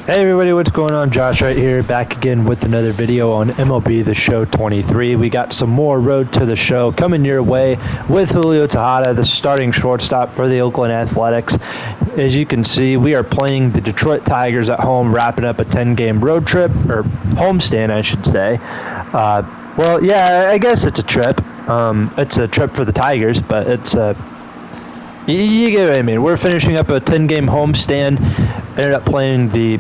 Hey everybody, what's going on? Josh right here, back again with another video on MLB The Show 23. We got some more Road to the Show coming your way with Julio Tejada, the starting shortstop for the Oakland Athletics. As you can see, we are playing the Detroit Tigers at home, wrapping up a 10-game road trip, or homestand, I should say. Well, yeah, I guess it's a trip. It's a trip for the Tigers, but it's a... You get what I mean. We're finishing up a 10-game homestand. Ended up playing the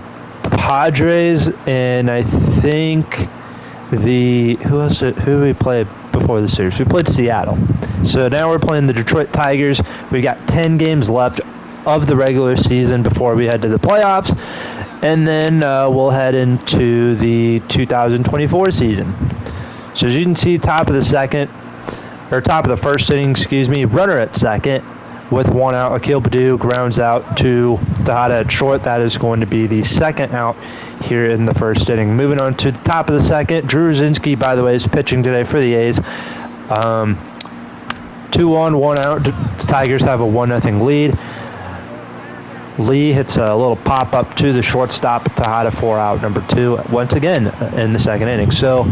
Padres and I think who we played before the series? We played Seattle. So now we're playing the Detroit Tigers. We got 10 games left of the regular season before we head to the playoffs, and then we'll head into the 2024 season. So as you can see, top of the first inning, runner at second. With one out, Akil Baddoo grounds out to Tejada at short. That is going to be the second out here in the first inning. Moving on to the top of the second, Drew Rosinski, by the way, is pitching today for the A's. 2 on, 1 out. The Tigers have a 1-0 lead. Lee hits a little pop-up to the shortstop. Tejada 4 out, number 2, once again in the second inning. So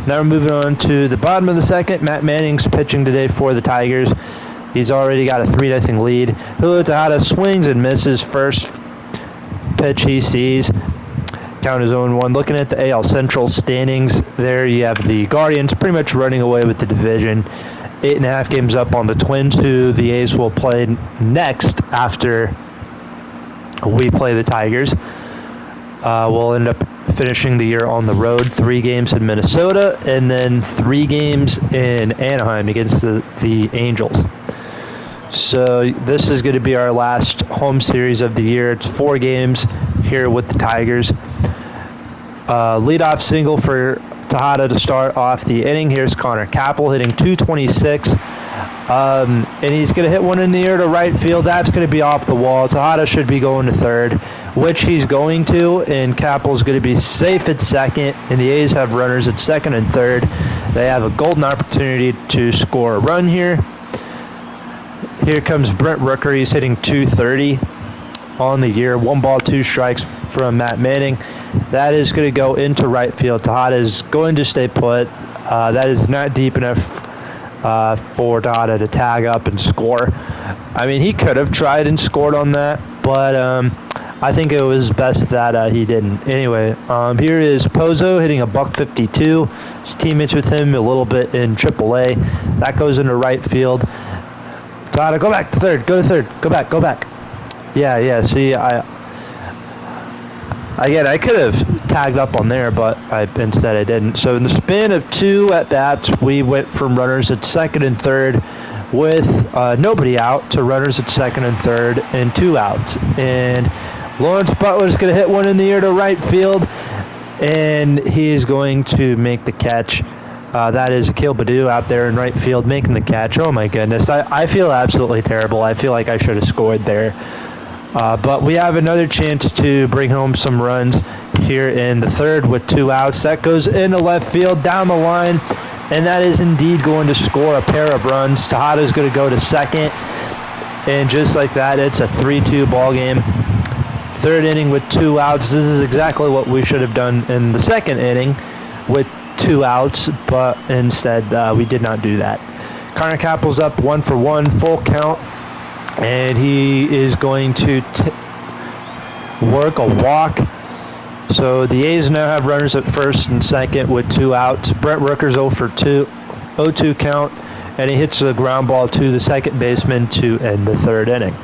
now we're moving on to the bottom of the second. Matt Manning's pitching today for the Tigers. He's already got a 3-0 lead. Julio Tejada swings and misses. First pitch he sees. Count is 0-1. Looking at the AL Central standings, there you have the Guardians pretty much running away with the division. 8.5 games up on the Twins, who the A's will play next after we play the Tigers. We'll end up finishing the year on the road, 3 games in Minnesota, and then 3 games in Anaheim against the Angels. So this is going to be our last home series of the year. It's 4 games here with the Tigers. Leadoff single for Tejada to start off the inning. Here's Connor Capel hitting .226. And he's going to hit one in the air to right field. That's going to be off the wall. Tejada should be going to third, which he's going to, and Capel's going to be safe at second, and the A's have runners at second and third. They have a golden opportunity to score a run here. Here comes Brent Rooker. He's hitting .230 on the year. 1 ball, 2 strikes from Matt Manning. That is going to go into right field. Tejada is going to stay put. That is not deep enough for Tejada to tag up and score. I mean, he could have tried and scored on that, but I think it was best that he didn't. Anyway, here is Pozo hitting a .152. His teammates with him a little bit in AAA. That goes into right field. Tejada, go back to third. Go to third. Go back. Yeah. See, I could have tagged up on there, but instead I didn't. So in the span of 2 at-bats, we went from runners at second and third with nobody out to runners at second and third and 2 outs. And Lawrence Butler's going to hit one in the air to right field, and he is going to make the catch. That is Akil Baddoo out there in right field making the catch. Oh my goodness, I feel absolutely terrible. I feel like I should have scored there. But we have another chance to bring home some runs here in the third with 2 outs. That goes into left field down the line, and that is indeed going to score a pair of runs. Tejada's going to go to second, and just like that, it's a 3-2 ball game. Third inning with 2 outs. This is exactly what we should have done in the second inning with 2 outs, but instead we did not do that. Connor Capel's up 1-for-1, full count, and he is going to work a walk. So the A's now have runners at first and second with 2 outs. Brent Rooker's 0-for-2, 0-2 count, and he hits a ground ball to the second baseman to end the third inning.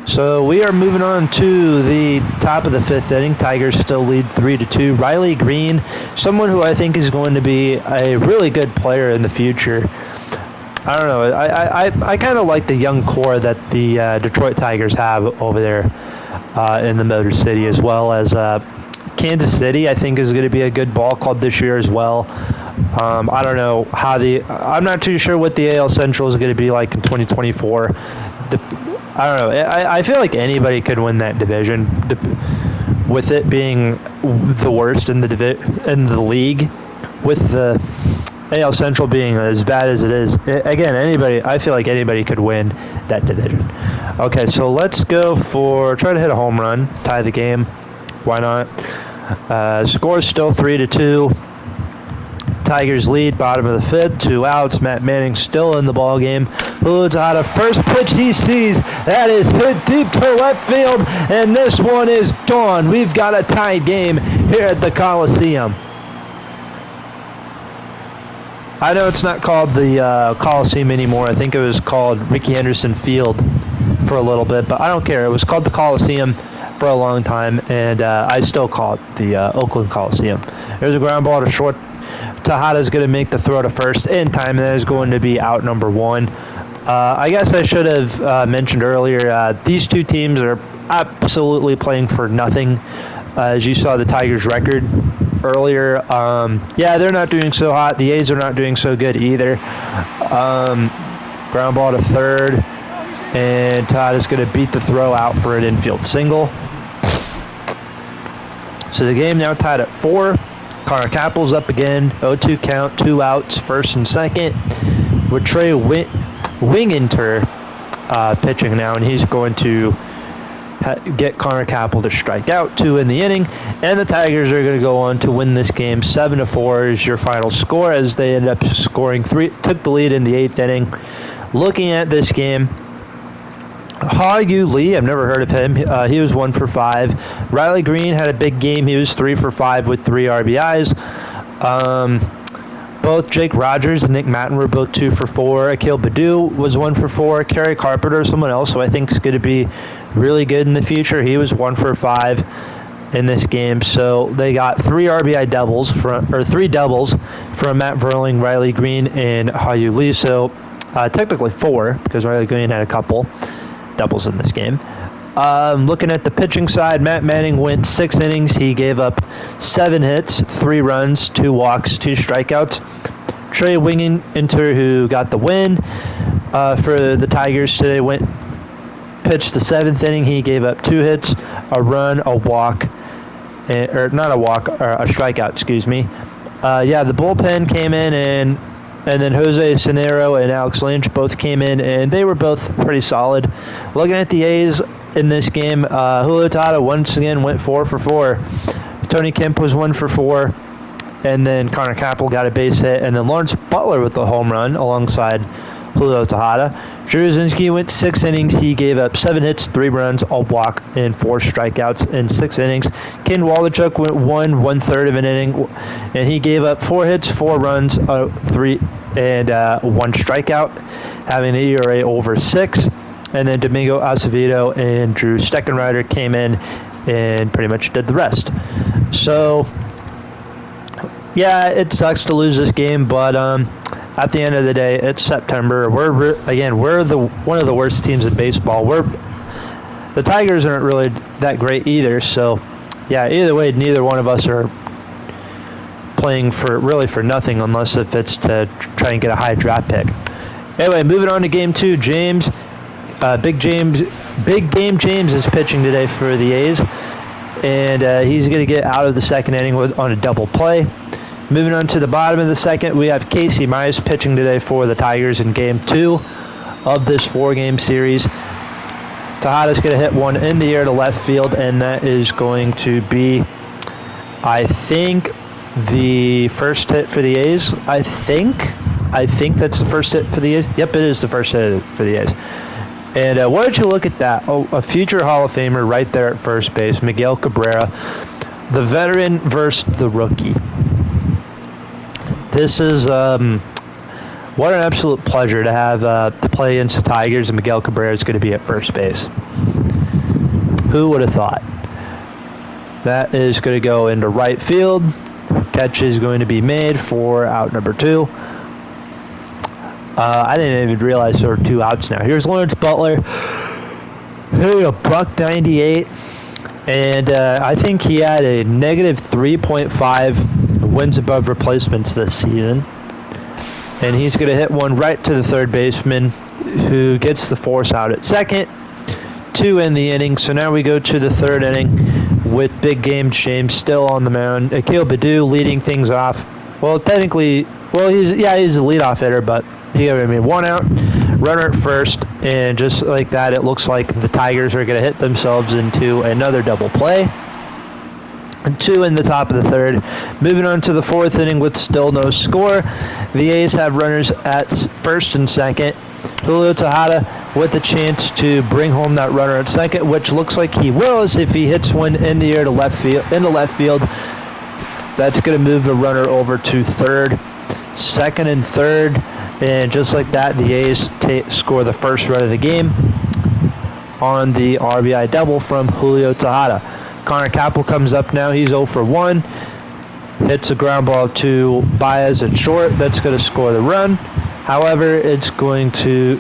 So we are moving on to the top of the 5th inning. Tigers still lead 3-2. Riley Green, someone who I think is going to be a really good player in the future. I don't know. I kind of like the young core that the Detroit Tigers have over there in the Motor City, as well as Kansas City. I think is going to be a good ball club this year as well. I don't know how I'm not too sure what the AL Central is going to be like in 2024. I don't know. I feel like anybody could win that division, with it being the worst in the league, with the AL Central being as bad as it is. Again, I feel like anybody could win that division. Okay, so let's go try to hit a home run, tie the game. Why not? Score is still 3-2. Tigers lead, bottom of the fifth, 2 outs. Matt Manning still in the ball game. Julio Tejada, first pitch he sees, that is hit deep to left field, and this one is gone. We've got a tied game here at the Coliseum. I know it's not called the Coliseum anymore. I think it was called Rickey Henderson Field for a little bit, but I don't care. It was called the Coliseum for a long time, and I still call it the Oakland Coliseum. There's a ground ball to short. Tejada's going to make the throw to first in time, and that is going to be out number 1. I guess I should have mentioned earlier, these two teams are absolutely playing for nothing. As you saw the Tigers' record earlier, yeah, they're not doing so hot. The A's are not doing so good either. Ground ball to third, and Tejada's going to beat the throw out for an infield single. So the game now tied at 4. Connor Capel's up again, 0-2 count, 2 outs, first and second, with Trey Winginter pitching now, and he's going to get Connor Capel to strike out, 2 in the inning, and the Tigers are going to go on to win this game. 7-4 is your final score, as they end up scoring 3, took the lead in the 8th inning. Looking at this game, Julio, I've never heard of him. He was 1 for 5. Riley Green had a big game. He was 3 for 5 with 3 RBIs. Both Jake Rogers and Nick Matten were both 2 for 4. Akil Baddoo was 1 for 4. Kerry Carpenter, someone else who I think is going to be really good in the future. He was 1 for 5 in this game. So they got 3 RBI doubles or 3 doubles from Matt Verling, Riley Green, and Julio. So technically 4, because Riley Green had a couple doubles in this game. Looking at the pitching side, Matt Manning went 6 innings. He gave up 7 hits, 3 runs, 2 walks, 2 strikeouts. Trey Winginter, who got the win for the Tigers today, pitched the 7th inning. He gave up 2 hits, a run, a walk, or not a walk, or a strikeout, excuse me. Yeah, the bullpen came in, and then Jose Cenero and Alex Lynch both came in, and they were both pretty solid. Looking at the A's in this game, Julio Tejada once again went 4 for 4. Tony Kemp was 1 for 4, and then Connor Capel got a base hit, and then Lawrence Butler with the home run alongside Julio Tejada. Drew Zinski went 6 innings. He gave up 7 hits, 3 runs, a walk, and 4 strikeouts in 6 innings. Ken Waldichuk went 1/3 of an inning, and he gave up 4 hits, 4 runs, 3 and 1 strikeout, having an ERA over 6. And then Domingo Acevedo and Drew Steckenrider came in and pretty much did the rest. So, yeah, it sucks to lose this game, but at the end of the day, it's September. We're one of the worst teams in baseball. The Tigers aren't really that great either. So, yeah, either way, neither one of us are playing for nothing, unless if it's to try and get a high draft pick. Anyway, moving on to Game 2. Big Game James is pitching today for the A's, and he's going to get out of the second inning on a double play. Moving on to the bottom of the second, we have Casey Mize pitching today for the Tigers in Game 2 of this 4-game series. Tejada's going to hit one in the air to left field, and that is going to be, I think, the first hit for the A's. I think that's the first hit for the A's. Yep, it is the first hit for the A's. And why don't you look at that? Oh, a future Hall of Famer right there at first base, Miguel Cabrera, the veteran versus the rookie. This is what an absolute pleasure to have to play against the Tigers, and Miguel Cabrera is going to be at first base. Who would have thought? That is going to go into right field. Catch is going to be made for out number 2. I didn't even realize there were 2 outs now. Here's Lawrence Butler. Hey, a $1.98. And I think he had a negative 3.5 wins above replacements this season. And he's going to hit one right to the third baseman, who gets the force out at second. 2 in the inning. So now we go to the third inning with Big Game James still on the mound. Akil Baddoo leading things off. Well, technically, he's a leadoff hitter, but he got 1 out, runner at first, and just like that, it looks like the Tigers are going to hit themselves into another double play. 2 in the top of the third. Moving on to the fourth inning with still no score. The A's have runners at first and second. Julio Tejada with the chance to bring home that runner at second, which looks like he will, as if he hits one in the air to left field. That's going to move the runner over to third. Second and third, and just like that, the A's score the first run of the game on the RBI double from Julio Tejada. Connor Capel comes up now. He's 0 for 1. Hits a ground ball to Baez at short. That's going to score the run. However, it's going to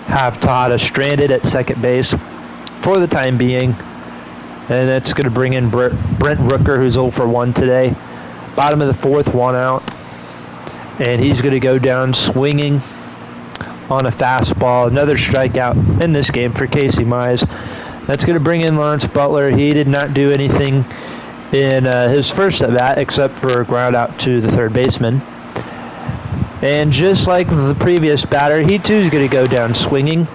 have Tejada stranded at second base for the time being. And that's going to bring in Brent Rooker, who's 0 for 1 today. Bottom of the fourth, 1 out. And he's going to go down swinging on a fastball. Another strikeout in this game for Casey Mize. That's going to bring in Lawrence Butler. He did not do anything in his first at bat except for a ground out to the third baseman. And just like the previous batter, he too is going to go down swinging.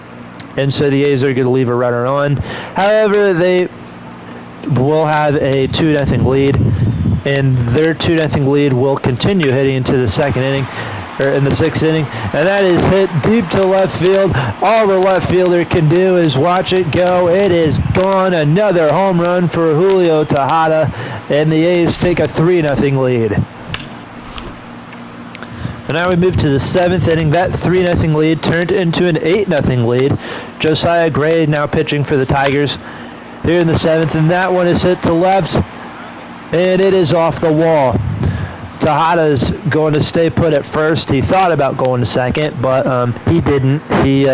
And so the A's are going to leave a runner on. However, they will have a 2-0 lead. And their 2-0 lead will continue heading into the second inning, or in the sixth inning, and that is hit deep to left field. All the left fielder can do is watch it go. It is gone. Another home run for Julio Tejada, and the A's take a 3-0 lead. And now we move to the seventh inning. That 3-0 lead turned into an 8-0 lead. Josiah Gray now pitching for the Tigers here in the seventh, and that one is hit to left. And it is off the wall. Tejada's going to stay put at first. He thought about going to second, but he didn't. He's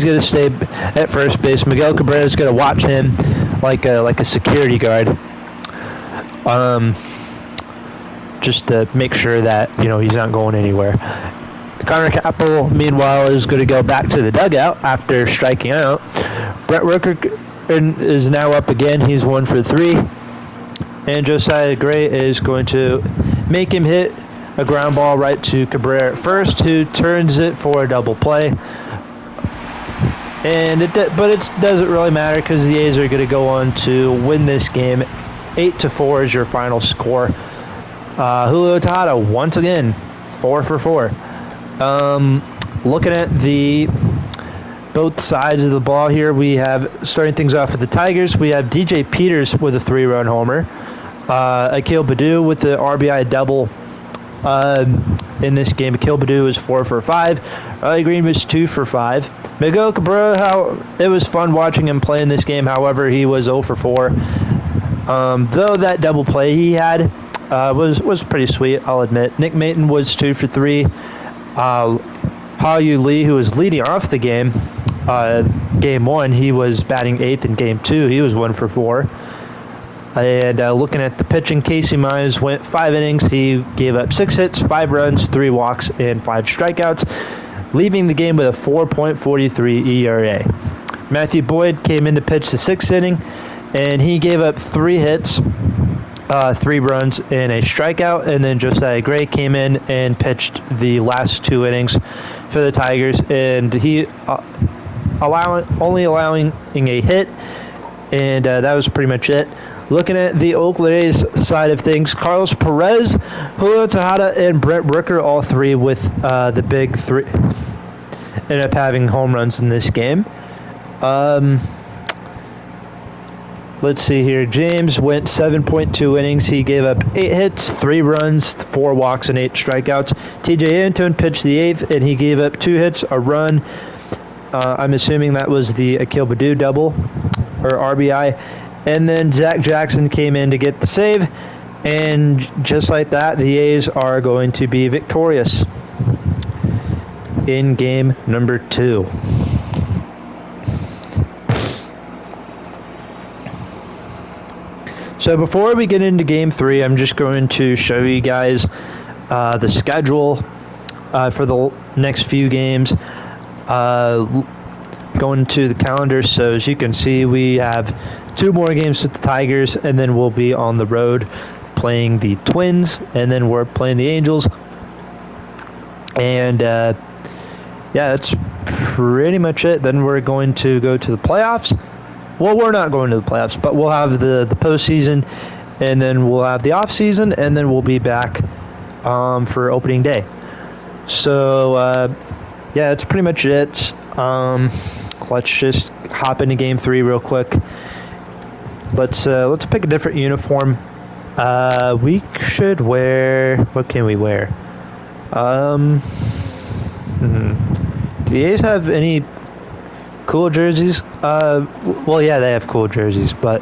going to stay at first base. Miguel Cabrera is going to watch him like a security guard, just to make sure that he's not going anywhere. Connor Capel, meanwhile, is going to go back to the dugout after striking out. Brent Rooker is now up again. He's 1 for 3. And Josiah Gray is going to make him hit a ground ball right to Cabrera at first, who turns it for a double play. But it doesn't really matter because the A's are going to go on to win this game. 8-4 is your final score. Julio Tejada once again 4 for 4. Looking at both sides of the ball here, we have, starting things off with the Tigers, we have DJ Peters with a 3-run homer. Akil Baddoo with the RBI double in this game. Akil Baddoo was 4 for 5. Riley Green was 2 for 5. Miguel Cabrera, it was fun watching him play in this game. However, he was 0 for 4. Though that double play he had was pretty sweet, I'll admit. Nick Maton was 2 for 3. Ha-Yu Lee, who was leading off the game, game 1, he was batting 8th in game 2. He was 1 for 4. And looking at the pitching, Casey Mize went 5 innings. He gave up 6 hits, 5 runs, 3 walks, and 5 strikeouts, leaving the game with a 4.43 ERA. Matthew Boyd came in to pitch the 6th inning, and he gave up 3 hits, 3 runs, and a strikeout. And then Josiah Gray came in and pitched the last 2 innings for the Tigers, and he only allowing a hit, and that was pretty much it. Looking at the Oakland A's side of things, Carlos Perez, Julio Tejada, and Brent Rooker, all 3 with the big 3, ended up having home runs in this game. Let's see here. James went 7.2 innings. He gave up 8 hits, 3 runs, 4 walks, and 8 strikeouts. TJ Antone pitched the 8th, and he gave up 2 hits, a run. I'm assuming that was the Akil Baddoo double, or RBI. And then Zach Jackson came in to get the save. And just like that, the A's are going to be victorious in game number 2. So before we get into game 3, I'm just going to show you guys the schedule for the next few games. Going to the calendar, so as you can see, we have 2 more games with the Tigers, and then we'll be on the road playing the Twins, and then we're playing the Angels. And yeah, that's pretty much it. Then we're going to go to the playoffs. Well, we're not going to the playoffs, but we'll have the postseason, and then we'll have the off season, and then we'll be back for opening day. So yeah, that's pretty much it. Let's just hop into game 3 real quick. Let's pick a different uniform. We should wear, what can we wear? Do the A's have any cool jerseys? Well, yeah, they have cool jerseys, but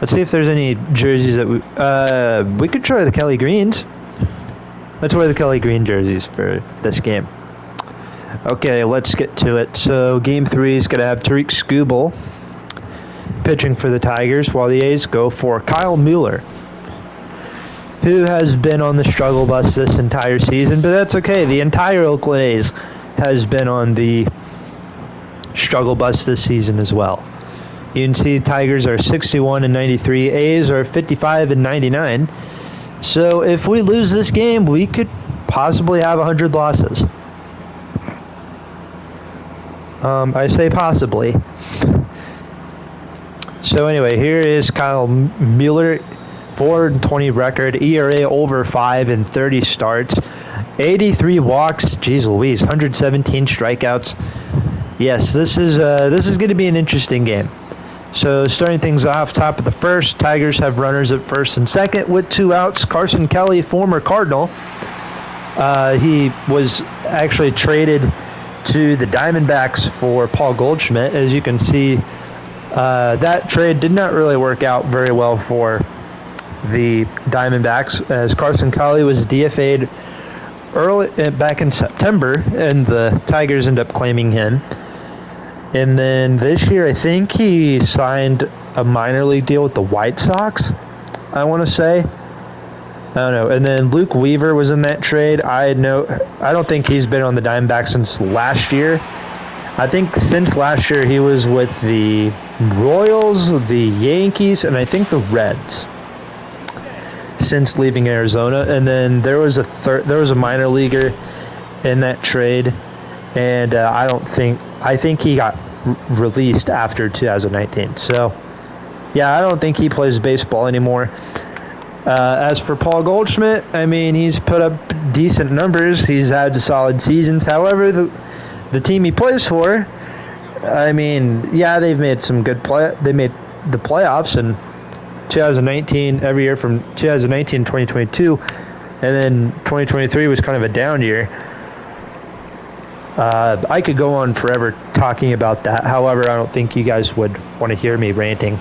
let's see if there's any jerseys that we could try the Kelly Greens. Let's wear the Kelly Green jerseys for this game. Okay, let's get to it. So game 3 is going to have Tariq Skubal pitching for the Tigers, while the A's go for Kyle Mueller, who has been on the struggle bus this entire season, but that's okay. The entire Oakland A's has been on the struggle bus this season as well. You can see Tigers are 61-93, A's are 55-99. So if we lose this game, we could possibly have 100 losses. I say possibly. So anyway, here is Kyle Mueller, 4-20 record, ERA over 5 in 30 starts, 83 walks, geez Louise, 117 strikeouts. Yes, this is going to be an interesting game. So starting things off, top of the first, Tigers have runners at first and second with 2 outs. Carson Kelly, former Cardinal, he was actually traded to the Diamondbacks for Paul Goldschmidt. As you can see, that trade did not really work out very well for the Diamondbacks, as Carson Kelly was DFA'd early back in September, and the Tigers end up claiming him. And then this year, I think he signed a minor league deal with the White Sox, I want to say. I don't know. And then Luke Weaver was in that trade. I don't think he's been on the Diamondbacks since last year. I think since last year he was with the Royals, the Yankees, and I think the Reds since leaving Arizona. And then there was a minor leaguer in that trade, and I think he got released after 2019. So yeah, I don't think he plays baseball anymore. As for Paul Goldschmidt, I mean, he's put up decent numbers. He's had solid seasons. However, the team he plays for, I mean, yeah, they've made some good they made the playoffs in 2019, every year from 2019 to 2022, and then 2023 was kind of a down year. I could go on forever talking about that. However, I don't think you guys would want to hear me ranting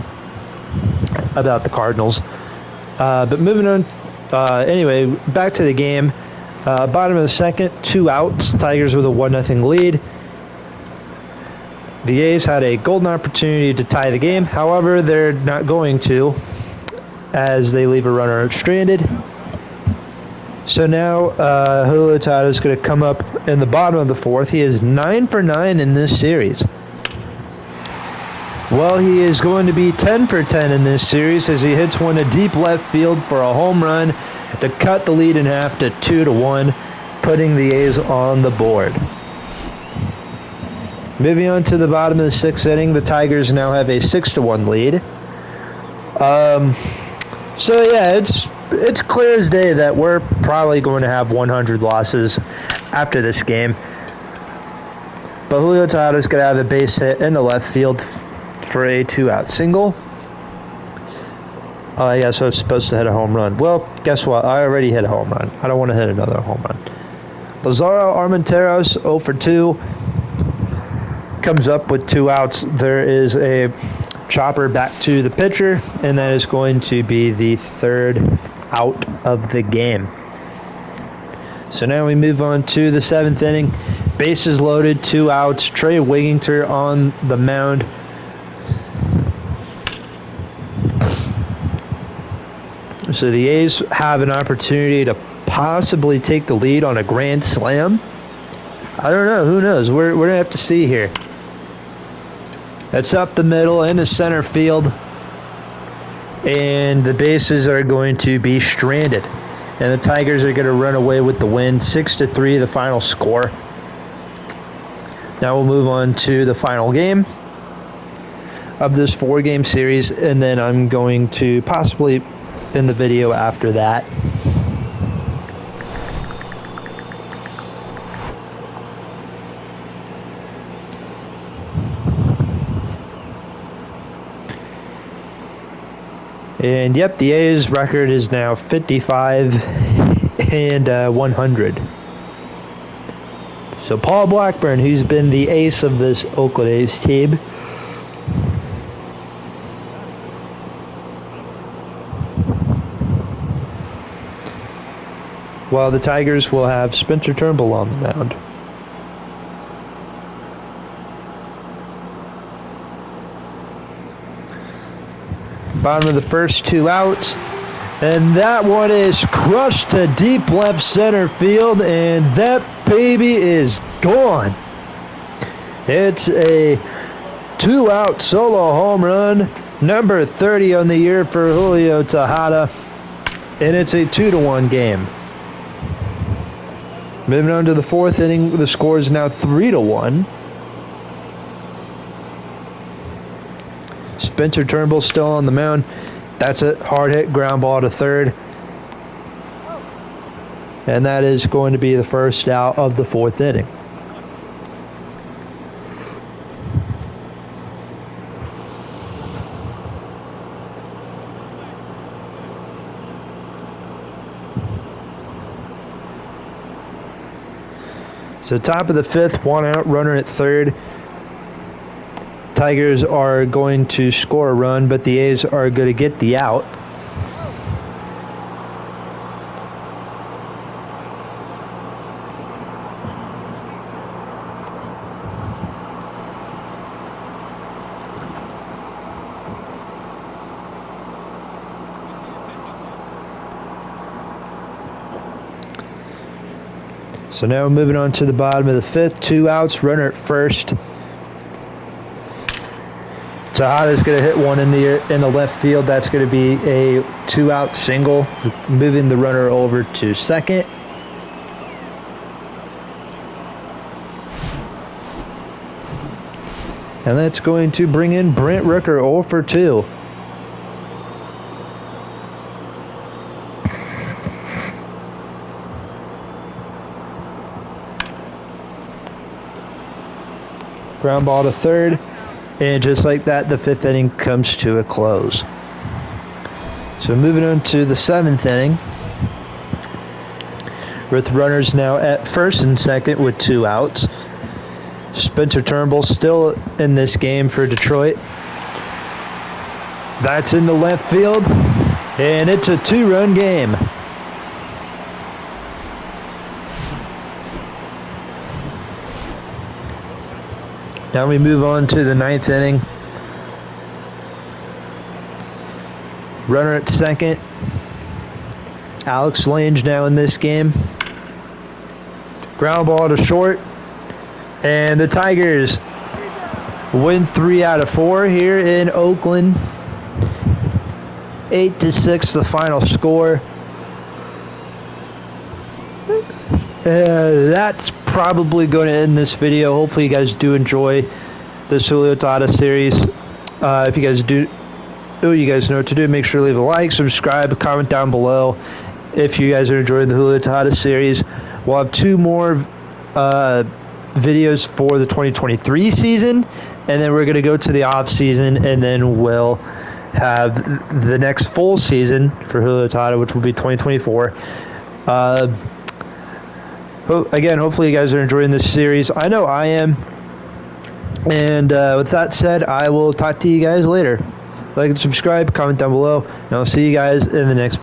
about the Cardinals. But moving on, anyway, back to the game. Bottom of the second, 2 outs. Tigers with a 1-0 lead. The A's had a golden opportunity to tie the game. However, they're not going to, as they leave a runner stranded. So now Julio Tejada is going to come up in the bottom of the 4th. He is 9 for 9 in this series. Well, he is going to be 10 for 10 in this series as he hits one to deep left field for a home run to cut the lead in half to 2-1, putting the A's on the board. Moving on to the bottom of the 6th inning, the Tigers now have a 6-1 lead. So yeah, it's clear as day that we're probably going to have 100 losses after this game. But Julio Tejada is going to have a base hit into left field for a 2-out single. I guess I was supposed to hit a home run. Well, guess what? I already hit a home run. I don't want to hit another home run. Lazaro Armenteros, 0 for 2, comes up with 2 outs. There is a chopper back to the pitcher, and that is going to be the 3rd out of the game. So now we move on to the 7th inning. Bases loaded, 2 outs. Trey Wigginton on the mound. So the A's have an opportunity to possibly take the lead on a grand slam. I don't know. Who knows? We're going to have to see here. It's up the middle into center field. And the bases are going to be stranded. And the Tigers are going to run away with the win. 6-3, the final score. Now we'll move on to the final game. of this 4-game series, and then I'm going to possibly end the video after that. And yep, the A's record is now 55 and 100. So Paul Blackburn, who's been the ace of this Oakland A's team, while the Tigers will have Spencer Turnbull on the mound. Bottom of the first, 2 outs. And that one is crushed to deep left center field, and that baby is gone. It's a 2-out solo home run, number 30 on the year for Julio Tejada, and it's a 2-1 game. Moving on to the 4th inning, the score is now 3-1. Spencer Turnbull still on the mound. That's a hard hit ground ball to third. And that is going to be the first out of the 4th inning. So top of the 5th, 1 out, runner at third. Tigers are going to score a run, but the A's are going to get the out. So now moving on to the bottom of the 5th, 2 outs, runner at first. Tejada's going to hit one in the left field. That's going to be a 2-out single, moving the runner over to second. And that's going to bring in Brent Rooker 0 for 2. Ground ball to third. And just like that, the 5th inning comes to a close. So moving on to the 7th inning, with runners now at first and second with 2 outs. Spencer Turnbull still in this game for Detroit. That's in the left field, and it's a 2-run game. Now we move on to the 9th inning. Runner at second. Alex Lange now in this game. Ground ball to short. And the Tigers win 3 out of 4 here in Oakland. 8-6 the final score. That's probably going to end this video. Hopefully you guys do enjoy this Julio Tejada series. If you guys do, you guys know what to do. Make sure to leave a like, subscribe, comment down below if you guys are enjoying the Julio Tejada series. We'll have 2 more videos for the 2023 season, and then we're going to go to the off season, and then we'll have the next full season for Julio Tejada, which will be 2024. Again, hopefully you guys are enjoying this series. I know I am. And with that said, I will talk to you guys later. Like and subscribe, comment down below, and I'll see you guys in the next